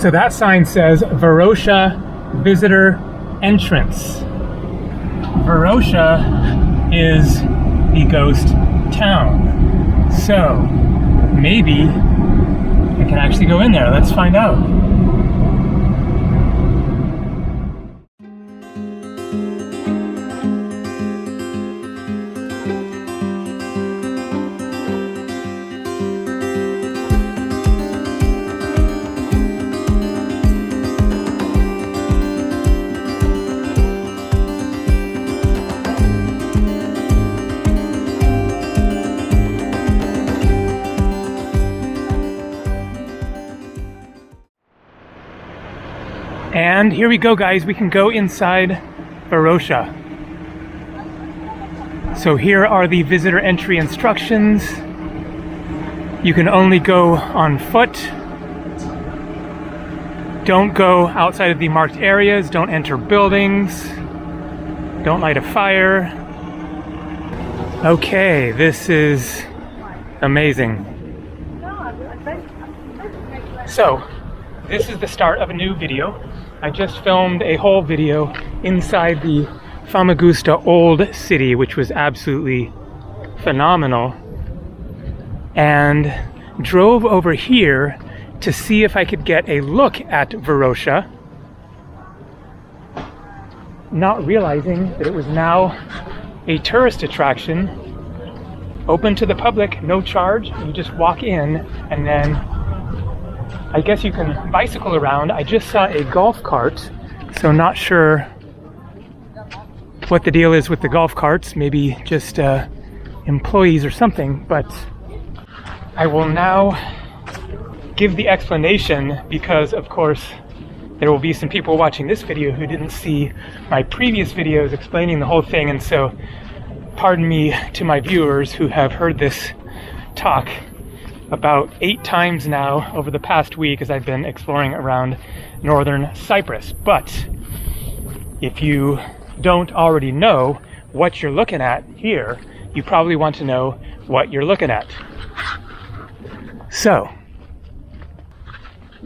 So that sign says Varosha Visitor Entrance. Varosha is the ghost town. So maybe I can actually go in there. Let's find out. And here we go, guys. We can go inside Varosha. So here are the visitor entry instructions. You can only go on foot. Don't go outside of the marked areas. Don't enter buildings. Don't light a fire. Okay, this is amazing. So, this is the start of a new video. I just filmed a whole video inside the Famagusta Old City, which was absolutely phenomenal, and drove over here to see if I could get a look at Varosha, not realizing that it was now a tourist attraction, open to the public, no charge. You just walk in, and then I guess you can bicycle around. I just saw a golf cart, so not sure what the deal is with the golf carts. Maybe just employees or something, but I will now give the explanation because, of course, there will be some people watching this video who didn't see my previous videos explaining the whole thing, and so pardon me to my viewers who have heard this talk about 8 times now over the past week as I've been exploring around northern Cyprus. But if you don't already know what you're looking at here, you probably want to know what you're looking at. So,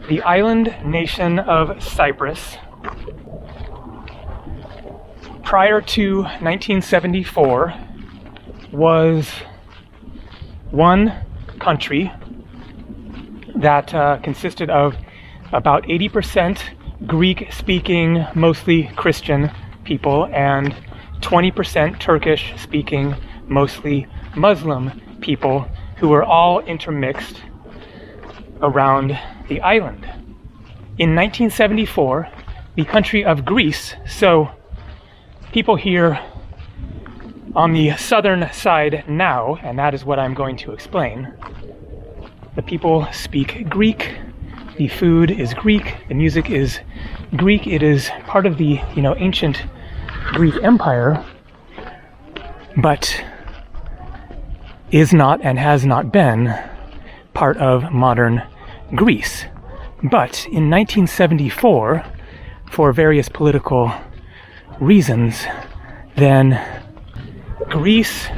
the island nation of Cyprus, prior to 1974, was one country that consisted of about 80% Greek-speaking, mostly Christian people, and 20% Turkish-speaking, mostly Muslim people, who were all intermixed around the island. In 1974, the country of Greece, so people here on the southern side now, and that is what I'm going to explain. The people speak Greek, the food is Greek, the music is Greek. It is part of the, ancient Greek Empire, but is not and has not been part of modern Greece. But in 1974, for various political reasons, then Greece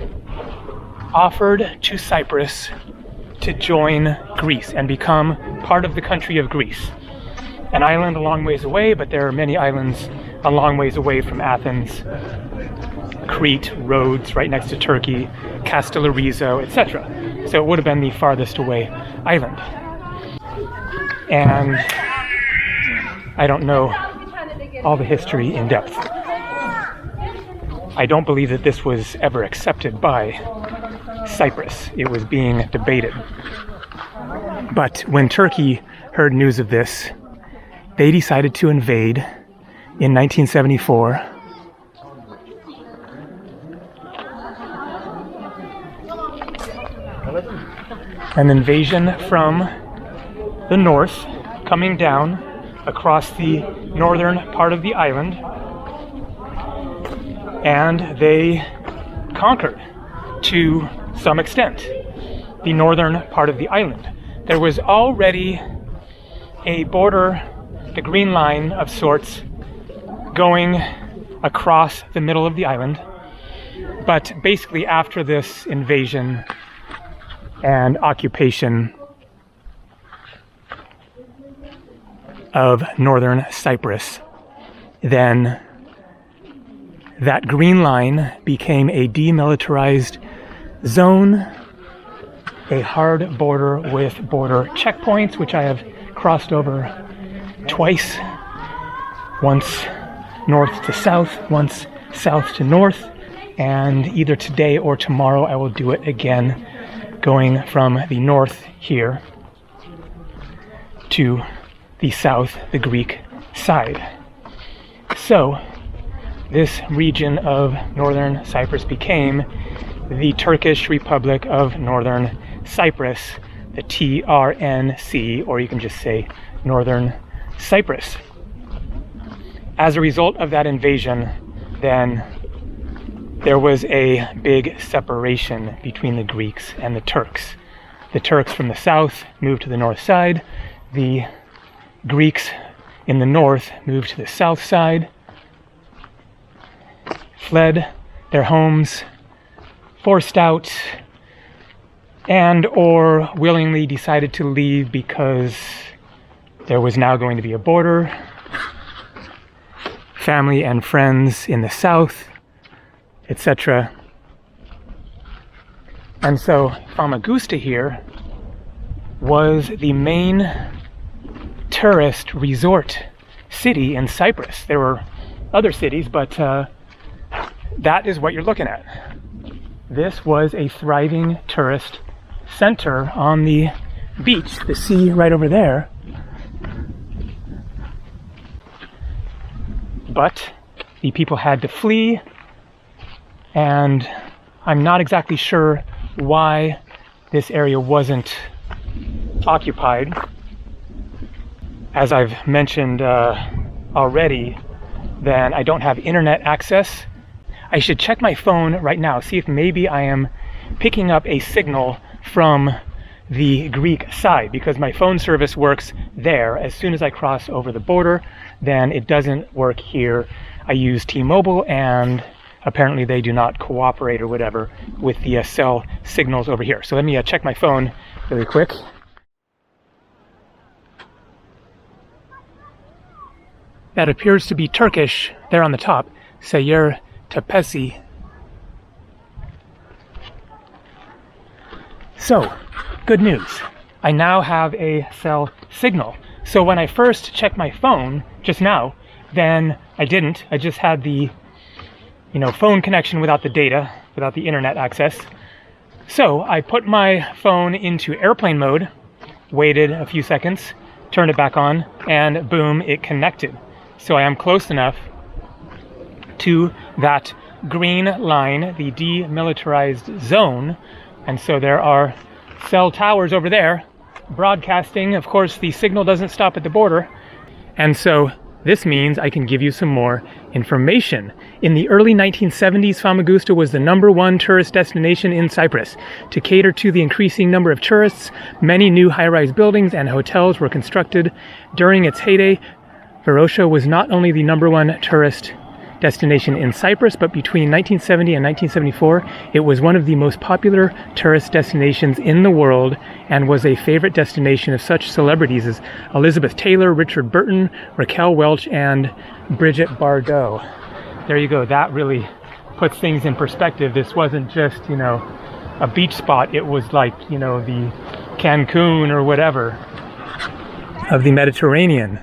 offered to Cyprus to join Greece and become part of the country of Greece. An island a long ways away, but there are many islands a long ways away from Athens, Crete, Rhodes, right next to Turkey, Castellarizo, etc. So it would have been the farthest away island. And I don't know all the history in depth. I don't believe that this was ever accepted by Cyprus. It was being debated. But when Turkey heard news of this, they decided to invade in 1974. An invasion from the north, coming down across the northern part of the island, and they conquered, to some extent, the northern part of the island. There was already a border, the green line of sorts, going across the middle of the island, but basically after this invasion and occupation, of northern Cyprus. Then that green line became a demilitarized zone, a hard border with border checkpoints, which I have crossed over twice, once north to south, once south to north, and either today or tomorrow I will do it again, going from the north here to the south, the Greek side. So this region of northern Cyprus became the Turkish Republic of Northern Cyprus, the TRNC, or you can just say Northern Cyprus. As a result of that invasion, then there was a big separation between the Greeks and the Turks. The Turks from the south moved to the north side. The Greeks in the north moved to the south side, fled their homes, forced out, and or willingly decided to leave because there was now going to be a border, family and friends in the south, etc. And so Famagusta here was the main tourist resort city in Cyprus. There were other cities, but that is what you're looking at. This was a thriving tourist center on the beach, the sea right over there. But the people had to flee, and I'm not exactly sure why this area wasn't occupied. As I've mentioned already, then I don't have internet access. I should check my phone right now, see if maybe I am picking up a signal from the Greek side, because my phone service works there. As soon as I cross over the border, then it doesn't work here. I use T-Mobile, and apparently they do not cooperate or whatever with the cell signals over here. So let me check my phone really quick. That appears to be Turkish there on the top, Sayır Tepesi. So, good news. I now have a cell signal. So when I first checked my phone just now, then I didn't. I just had the, phone connection without the data, without the internet access. So I put my phone into airplane mode, waited a few seconds, turned it back on, and boom, it connected. So I am close enough to that green line, the demilitarized zone. And so there are cell towers over there broadcasting. Of course, the signal doesn't stop at the border. And so this means I can give you some more information. In the early 1970s, Famagusta was the #1 tourist destination in Cyprus. To cater to the increasing number of tourists, many new high-rise buildings and hotels were constructed. During its heyday, Varosha was not only the #1 tourist destination in Cyprus, but between 1970 and 1974, it was one of the most popular tourist destinations in the world and was a favorite destination of such celebrities as Elizabeth Taylor, Richard Burton, Raquel Welch, and Brigitte Bardot. There you go. That really puts things in perspective. This wasn't just, a beach spot. It was like, the Cancun or whatever of the Mediterranean.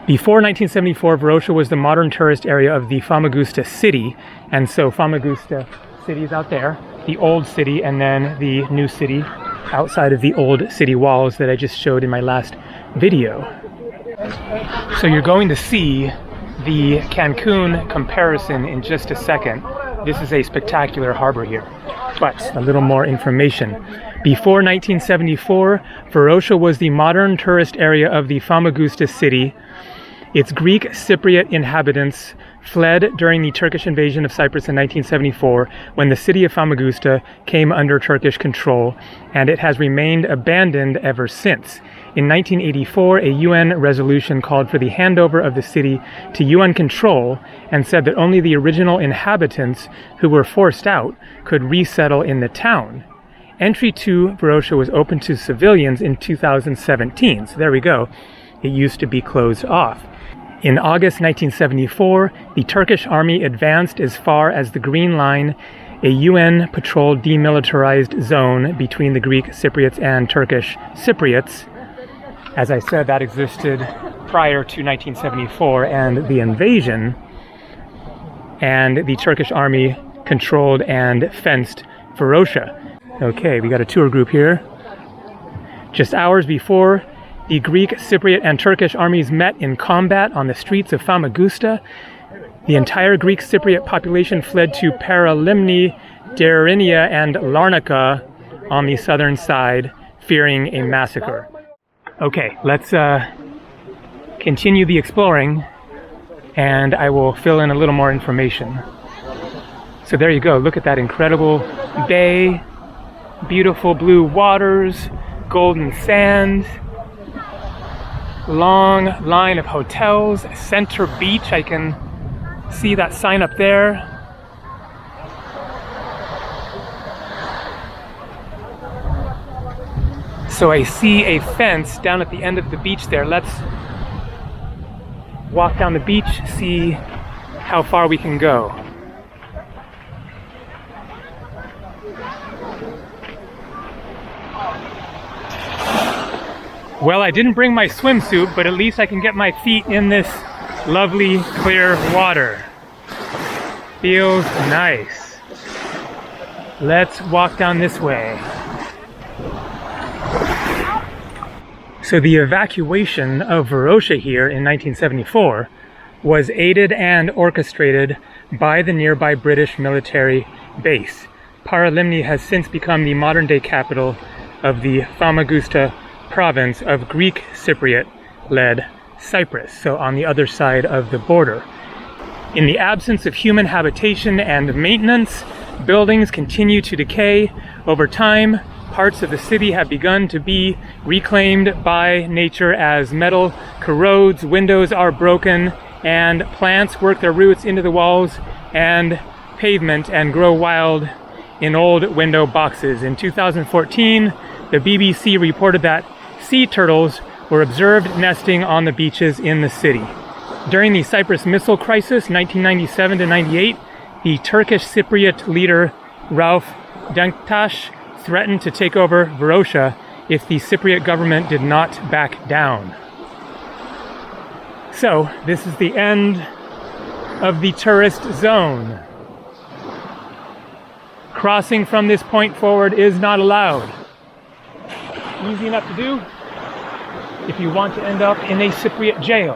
Before 1974, Varosha was the modern tourist area of the Famagusta city, and so Famagusta city is out there, the old city, and then the new city outside of the old city walls that I just showed in my last video. So you're going to see the Cancun comparison in just a second. This is a spectacular harbor here, but a little more information. Before 1974, Varosha was the modern tourist area of the Famagusta city. Its Greek Cypriot inhabitants fled during the Turkish invasion of Cyprus in 1974, when the city of Famagusta came under Turkish control, and it has remained abandoned ever since. In 1984, a UN resolution called for the handover of the city to UN control and said that only the original inhabitants who were forced out could resettle in the town. Entry to Varosha was open to civilians in 2017. So there we go. it used to be closed off. In August 1974, the Turkish army advanced as far as the Green Line, a UN-patrolled demilitarized zone between the Greek Cypriots and Turkish Cypriots. As I said, that existed prior to 1974 and the invasion, and the Turkish army controlled and fenced Varosha. Okay, we got a tour group here. Just hours before, the Greek, Cypriot, and Turkish armies met in combat on the streets of Famagusta. The entire Greek Cypriot population fled to Paralimni, Derinia, and Larnaca on the southern side, fearing a massacre. Okay, let's continue the exploring, and I will fill in a little more information. So there you go, look at that incredible bay, beautiful blue waters, golden sand, long line of hotels, Center Beach, I can see that sign up there. So I see a fence down at the end of the beach there. Let's walk down the beach, see how far we can go. Well, I didn't bring my swimsuit, but at least I can get my feet in this lovely, clear water. Feels nice. Let's walk down this way. So the evacuation of Varosha here in 1974 was aided and orchestrated by the nearby British military base. Paralimni has since become the modern-day capital of the Famagusta province of Greek Cypriot-led Cyprus, so on the other side of the border. In the absence of human habitation and maintenance, buildings continue to decay. Over time, parts of the city have begun to be reclaimed by nature as metal corrodes, windows are broken, and plants work their roots into the walls and pavement and grow wild in old window boxes. In 2014, the BBC reported that sea turtles were observed nesting on the beaches in the city. During the Cyprus Missile Crisis, 1997 to 98, the Turkish Cypriot leader Rauf Denktash threatened to take over Varosha if the Cypriot government did not back down. So, this is the end of the tourist zone. Crossing from this point forward is not allowed. Easy enough to do if you want to end up in a Cypriot jail.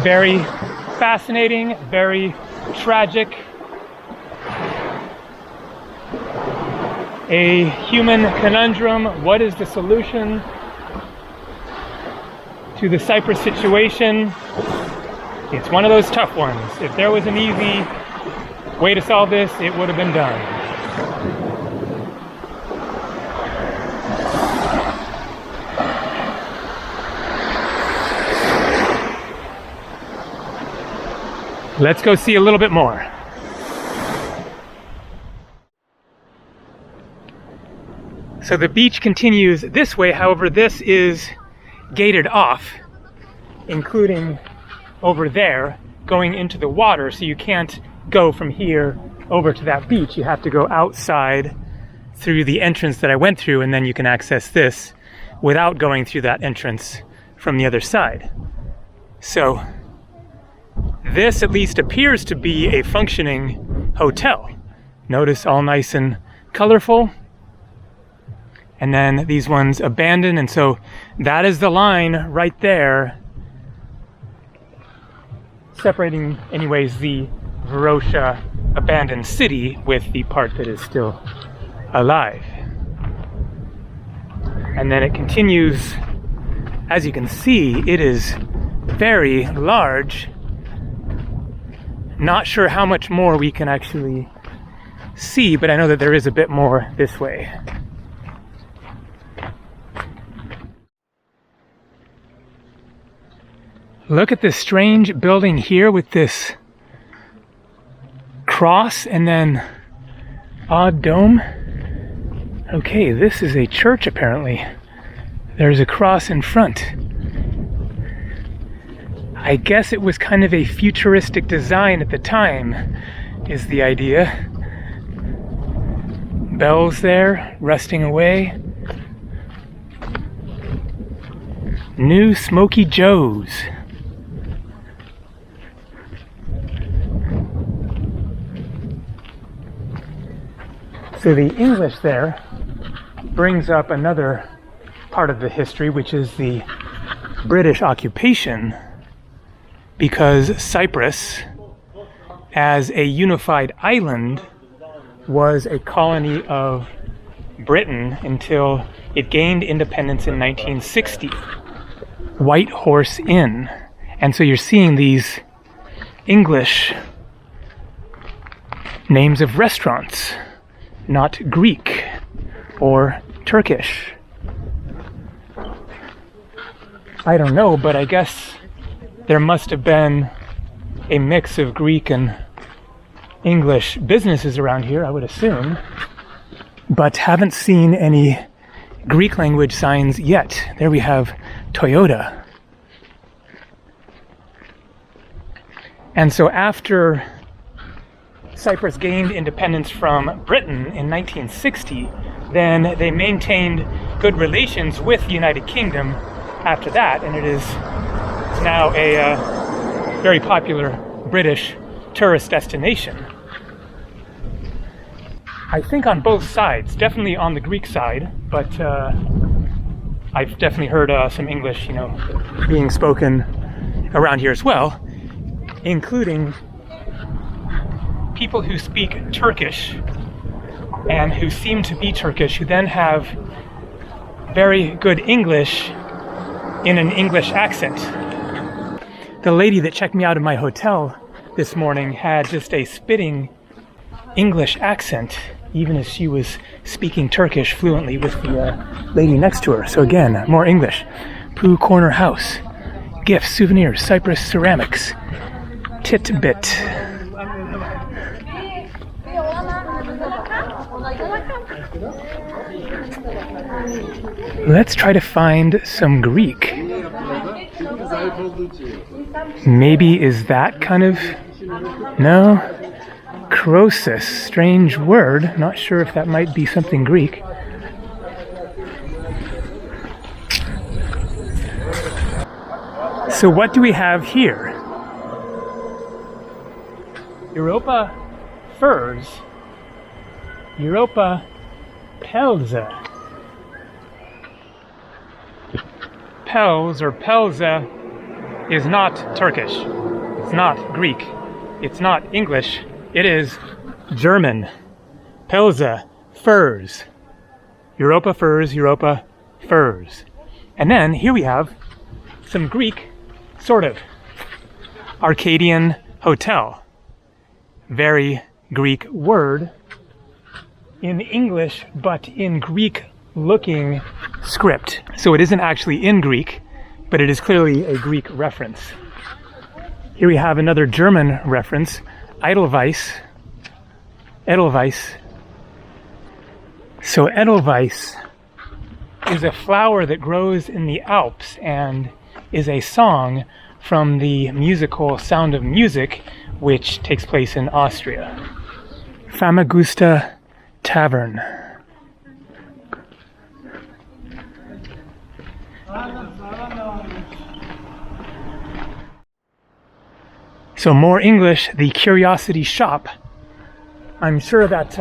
Very fascinating, very tragic. A human conundrum. What is the solution to the Cyprus situation? It's one of those tough ones. If there was an easy way to solve this, it would have been done. Let's go see a little bit more. So the beach continues this way, however, this is gated off, including over there, going into the water, so you can't go from here over to that beach. You have to go outside through the entrance that I went through, and then you can access this without going through that entrance from the other side. So this at least appears to be a functioning hotel. Notice all nice and colorful. And then these ones abandoned, and so that is the line right there separating, anyways, the Varosha abandoned city with the part that is still alive. And then it continues. As you can see, it is very large. Not sure how much more we can actually see, but I know that there is a bit more this way. Look at this strange building here with this cross and then odd dome. Okay, this is a church apparently. There's a cross in front. I guess it was kind of a futuristic design at the time, is the idea. Bells there, rusting away. New Smoky Joe's. So the English there brings up another part of the history, which is the British occupation, because Cyprus, as a unified island, was a colony of Britain until it gained independence in 1960. White Horse Inn. And so you're seeing these English names of restaurants, not Greek or Turkish. I don't know, but I guess there must have been a mix of Greek and English businesses around here, I would assume, but haven't seen any Greek language signs yet. There we have Toyota. And so after Cyprus gained independence from Britain in 1960, then they maintained good relations with the United Kingdom after that, and it is now a very popular British tourist destination. I think on both sides, definitely on the Greek side, but I've definitely heard some English, being spoken around here as well, including people who speak Turkish and who seem to be Turkish, who then have very good English in an English accent. The lady that checked me out of my hotel this morning had just a spitting English accent, even as she was speaking Turkish fluently with the lady next to her. So again, more English. Pooh Corner House. Gifts, souvenirs, Cyprus ceramics. Titbit. Let's try to find some Greek. Maybe is that kind of... No? Croesus, strange word. Not sure if that might be something Greek. So what do we have here? Europa furs. Europa pelza. Pels or pelza is not Turkish. It's not Greek. It's not English. It is German. Pelza, furs. Europa furs, Europa furs. And then here we have some Greek, sort of. Arcadian hotel. Very Greek word in English, but in Greek-looking script. So it isn't actually in Greek, but it is clearly a Greek reference. Here we have another German reference, Edelweiss. Edelweiss. So Edelweiss is a flower that grows in the Alps and is a song from the musical Sound of Music, which takes place in Austria. Famagusta Tavern. So more English, the Curiosity Shop. I'm sure that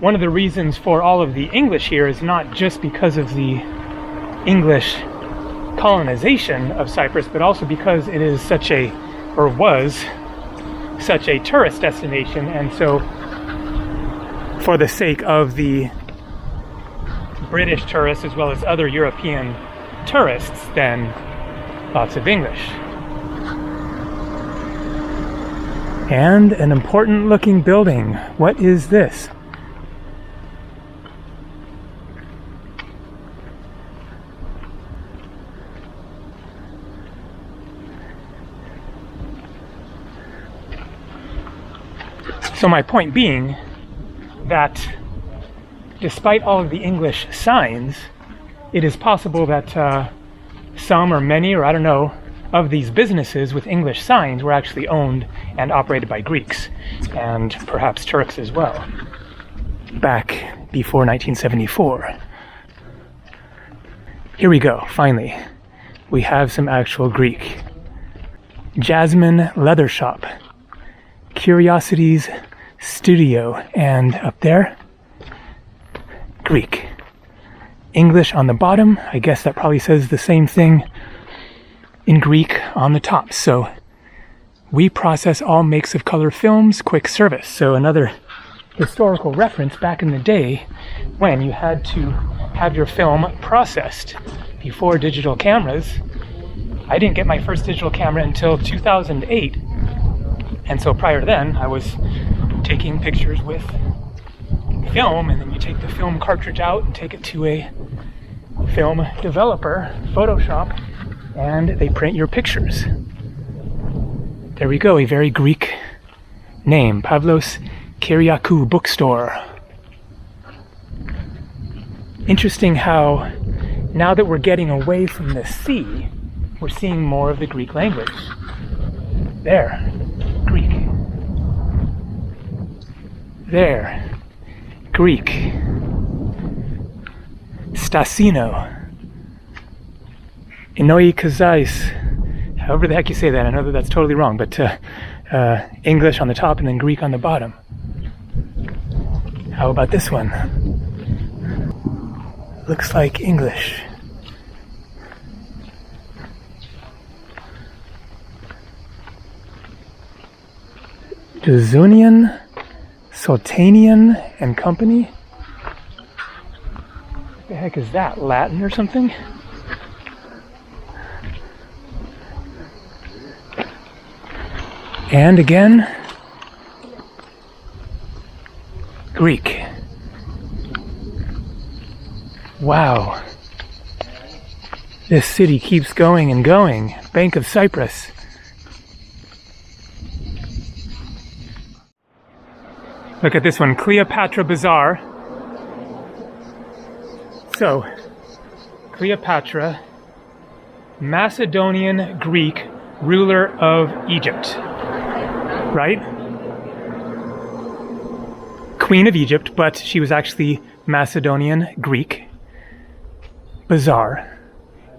one of the reasons for all of the English here is not just because of the English colonization of Cyprus, but also because it is such a, or was, such a tourist destination, and so for the sake of the British tourists as well as other European tourists, then lots of English. And an important looking building. What is this? So my point being that despite all of the English signs, it is possible that some or many, or I don't know, of these businesses with English signs were actually owned and operated by Greeks, and perhaps Turks as well, back before 1974. Here we go, finally. We have some actual Greek. Jasmine Leather Shop, Curiosities Studio, and up there, Greek. English on the bottom. I guess that probably says the same thing in Greek on the top. So, we process all makes of color films, quick service. So another historical reference back in the day when you had to have your film processed before digital cameras. I didn't get my first digital camera until 2008. And so prior to then, I was taking pictures with film, and then you take the film cartridge out and take it to a film developer, Photoshop, and they print your pictures. There we go, a very Greek name, Pavlos Kyriakou Bookstore. Interesting how now that we're getting away from the sea, we're seeing more of the Greek language. There, Greek. There, Greek. Stasino. Inoi Kazais. However the heck you say that, I know that that's totally wrong, but English on the top and then Greek on the bottom. How about this one? Looks like English. Duzunian, Sultanian and Company. What the heck is that? Latin or something? And again, Greek. Wow. This city keeps going and going. Bank of Cyprus. Look at this one, Cleopatra Bazaar. So, Cleopatra, Macedonian Greek ruler of Egypt, right? Queen of Egypt, but she was actually Macedonian Greek. Bazaar,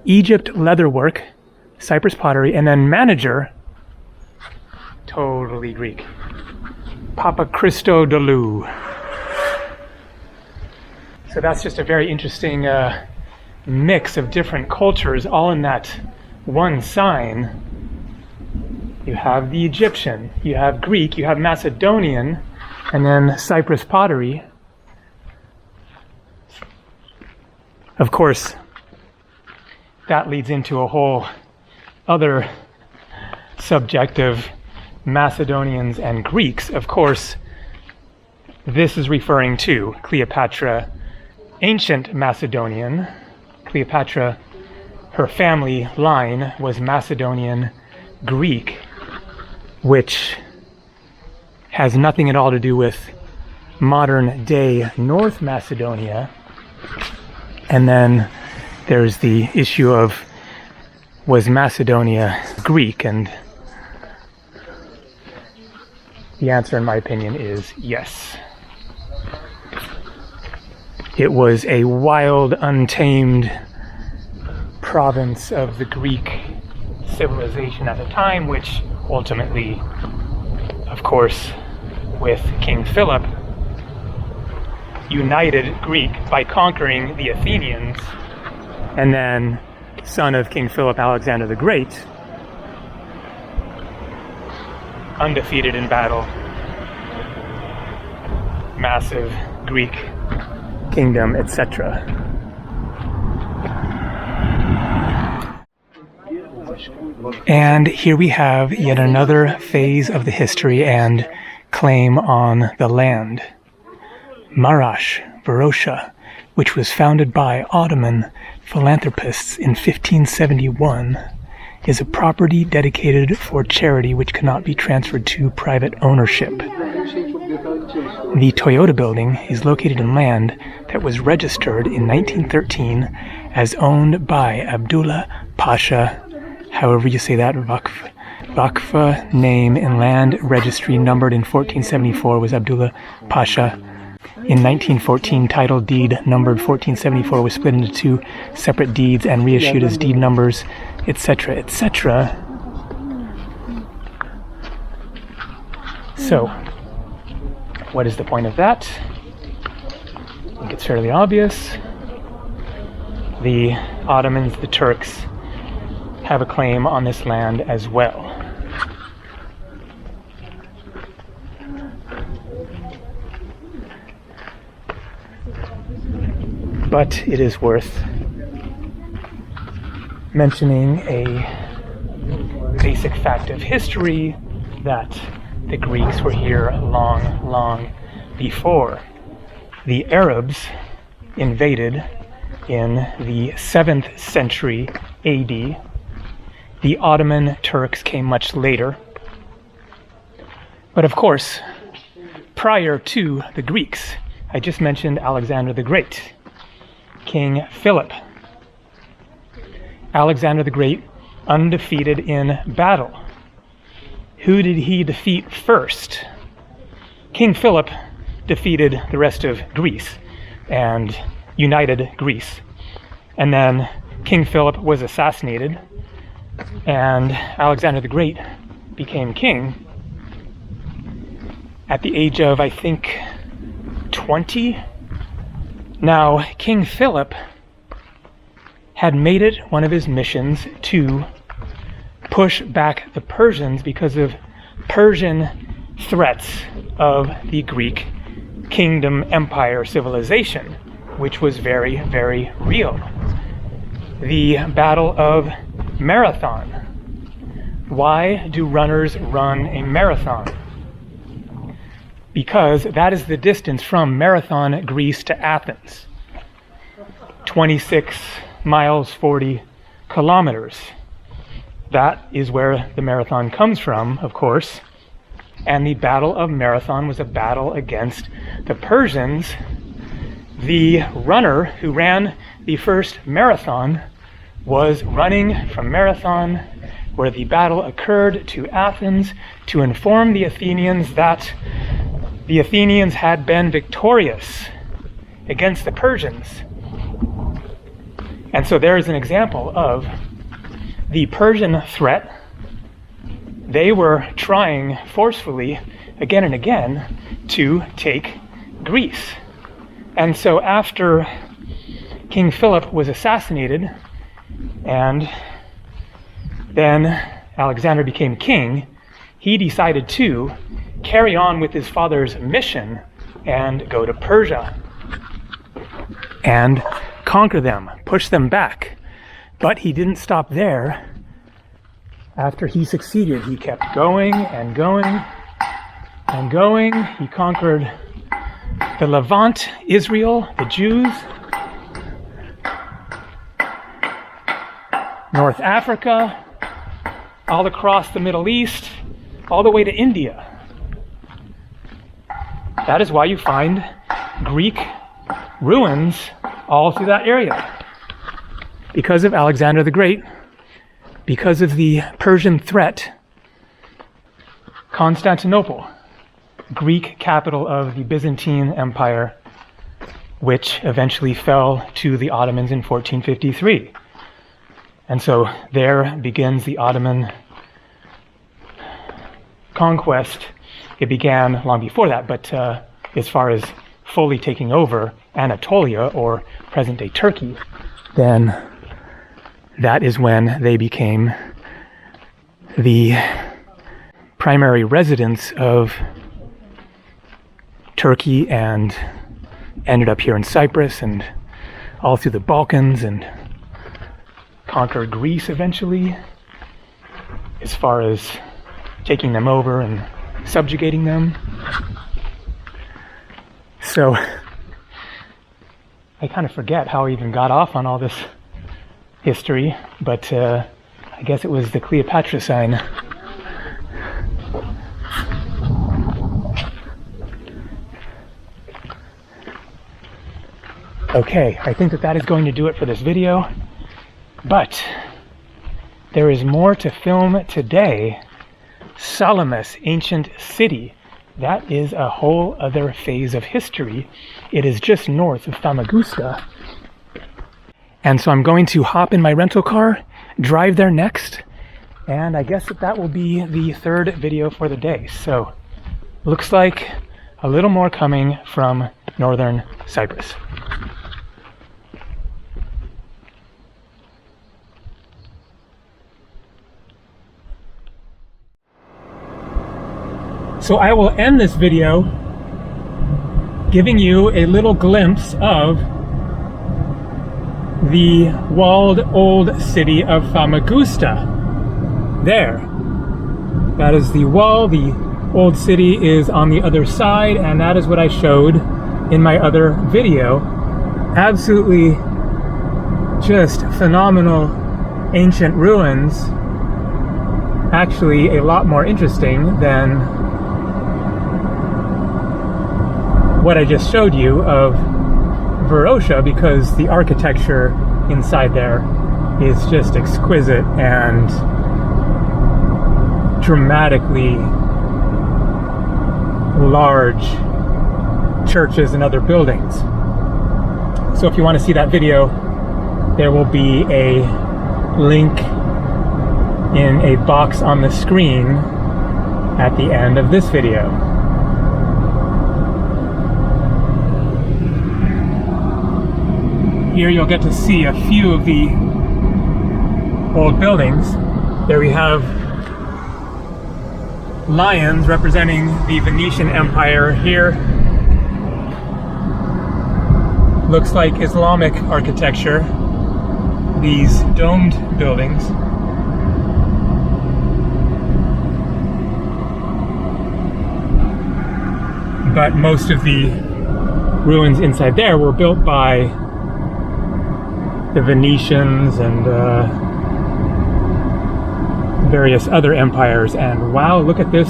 Egypt leatherwork, Cyprus pottery, and then manager, totally Greek. Papa Christodoulou. So that's just a very interesting mix of different cultures, all in that one sign. You have the Egyptian, you have Greek, you have Macedonian, and then Cyprus pottery. Of course, that leads into a whole other subject of Macedonians and Greeks. Of course, this is referring to Cleopatra, ancient Macedonian. Cleopatra, her family line was Macedonian Greek, which has nothing at all to do with modern day North Macedonia. And then there's the issue of, was Macedonia Greek? And the answer, in my opinion, is yes. It was a wild, untamed province of the Greek civilization at the time, which ultimately, of course, with King Philip, united Greek by conquering the Athenians, and then son of King Philip, Alexander the Great, undefeated in battle, massive Greek kingdom, etc. And here we have yet another phase of the history and claim on the land. Marash, Varosha, which was founded by Ottoman philanthropists in 1571, is a property dedicated for charity which cannot be transferred to private ownership. The Toyota building is located in land that was registered in 1913 as owned by Abdullah Pasha, however you say that, Vakfa name and land registry numbered in 1474 was Abdullah Pasha. In 1914, title deed numbered 1474 was split into two separate deeds and reissued as deed numbers, etc., etc. So, what is the point of that? I think it's fairly obvious. The Ottomans, the Turks, have a claim on this land as well. But it is worth mentioning a basic fact of history that the Greeks were here long, long before. The Arabs invaded in the 7th century AD. The Ottoman Turks came much later. But of course, prior to the Greeks, I just mentioned Alexander the Great, King Philip. Alexander the Great, undefeated in battle. Who did he defeat first? King Philip defeated the rest of Greece and united Greece. And then King Philip was assassinated and Alexander the Great became king at the age of, I think, 20. Now, King Philip had made it one of his missions to push back the Persians because of Persian threats of the Greek kingdom, empire, civilization, which was very, very real. The Battle of Marathon. Why do runners run a marathon? Because that is the distance from Marathon, Greece to Athens. 26 miles, 40 kilometers. That is where the marathon comes from, of course. And the Battle of Marathon was a battle against the Persians. The runner who ran the first marathon was running from Marathon, where the battle occurred, to Athens to inform the Athenians that the Athenians had been victorious against the Persians. And so there is an example of the Persian threat. They were trying forcefully, again and again, to take Greece. And so after King Philip was assassinated, and then Alexander became king, he decided to carry on with his father's mission and go to Persia and conquer them, push them back. But he didn't stop there. After he succeeded, he kept going and going and going. He conquered the Levant, Israel, the Jews, North Africa, all across the Middle East, all the way to India. That is why you find Greek ruins all through that area. Because of Alexander the Great, because of the Persian threat, Constantinople, Greek capital of the Byzantine Empire, which eventually fell to the Ottomans in 1453. And so there begins the Ottoman conquest. It began long before that, but as far as fully taking over Anatolia, or present-day Turkey, then that is when they became the primary residence of Turkey and ended up here in Cyprus and all through the Balkans and conquered Greece eventually, as far as taking them over and subjugating them. So I kind of forget how I even got off on all this history, but I guess it was the Cleopatra sign. Okay, I think that is going to do it for this video, but there is more to film today. Salamis, ancient city. That is a whole other phase of history. It is just north of Famagusta. And so I'm going to hop in my rental car, drive there next, and I guess that will be the third video for the day. So, looks like a little more coming from northern Cyprus. So I will end this video giving you a little glimpse of the walled old city of Famagusta. There. That is the wall. The old city is on the other side, and that is what I showed in my other video. Absolutely just phenomenal ancient ruins. Actually, a lot more interesting than what I just showed you of Varosha, because the architecture inside there is just exquisite and dramatically large churches and other buildings. So if you want to see that video, there will be a link in a box on the screen at the end of this video. Here you'll get to see a few of the old buildings. There we have lions representing the Venetian Empire. Here looks like Islamic architecture, these domed buildings. But most of the ruins inside there were built by the Venetians and various other empires. And wow, look at this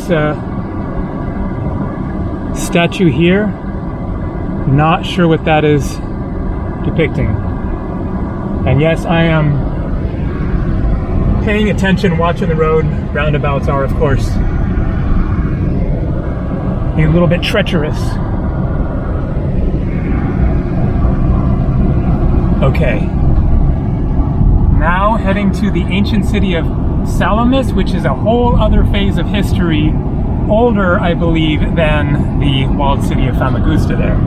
statue here. Not sure what that is depicting. And yes, I am paying attention, watching the road. Roundabouts are, of course, a little bit treacherous. Okay. Now heading to the ancient city of Salamis, which is a whole other phase of history, older, I believe, than the walled city of Famagusta there.